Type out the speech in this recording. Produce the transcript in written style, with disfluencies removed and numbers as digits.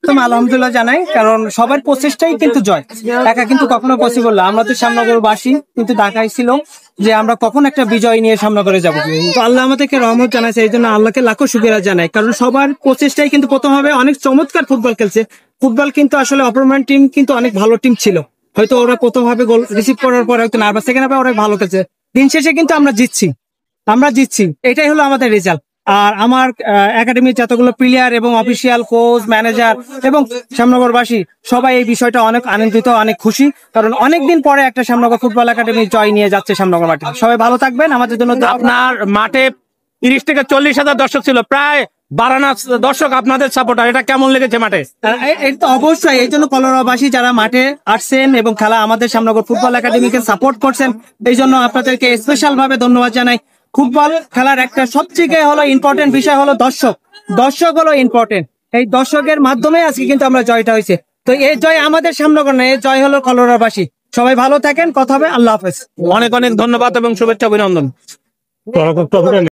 প্রথমে আলহামদুলিল্লাহ জানাই, কারণ সবার প্রচেষ্টাই কিন্তু জয়, একা কিন্তু কখনো পসিবল না। আমরা তো শ্যামনগরবাসী কিন্তু ঢাকায় ছিল যে আমরা কখন একটা বিজয় নিয়ে শ্যামনগরে যাবো, তো আল্লাহ আমাদেরকে রহমত জানাইছে, এই জন্য আল্লাহকে লাখো শুকরিয়া জানাই। কারণ সবার প্রচেষ্টাই কিন্তু প্রথম হবে, অনেক চমৎকার ফুটবল খেলছে। ফুটবল কিন্তু আসলে অপরম্যান টিম কিন্তু অনেক ভালো টিম ছিল, হয়তো ওরা প্রথম ভাবে গোল রিসিভ করার পরে হয়তো নার্ভাস, সেকেন্ড হাফে অনেক ভালো খেলছে। দিন শেষে কিন্তু আমরা জিতছি, এটাই হলো আমাদের রেজাল্ট। আর আমার একাডেমির যতগুলো প্লেয়ার এবং অফিসিয়াল কোচ, ম্যানেজার এবং শ্যামনগরবাসী সবাই এই বিষয়টা অনেক আনন্দিত, অনেক খুশি, কারণ অনেকদিন পরে একটা শ্যামনগর ফুটবল একাডেমি জয় নিয়ে যাচ্ছে শ্যামনগর মাঠে। সবাই ভালো থাকবেন, আমাদের জন্য আপনার মাঠে 30 থেকে 40,000 দর্শক ছিল, প্রায় 12,000 দর্শক আপনাদের সাপোর্টার, এটা কেমন লেগেছে মাঠে? এটা তো অবশ্যই, এই জন্য কলোরাবাসী যারা মাঠে আসছেন এবং খেলা আমাদের শ্যামনগর ফুটবল একাডেমিকে সাপোর্ট করছেন, এই জন্য আপনাদেরকে স্পেশাল ভাবে ধন্যবাদ জানাই। ফুটবল খেলার একটা সবচেয়ে হলো ইম্পর্টেন্ট বিষয় হলো দর্শক হলো ইম্পর্টেন্ট। এই দর্শকের মাধ্যমে আজকে কিন্তু আমরা জয়টা হয়েছে। তো এই জয় আমাদের শ্যামনগর না, এই জয় হলো কলোরাবাসী। সবাই ভালো থাকেন, কথা হবে, আল্লাহ হাফেজ। অনেক অনেক ধন্যবাদ এবং শুভেচ্ছা, অভিনন্দন।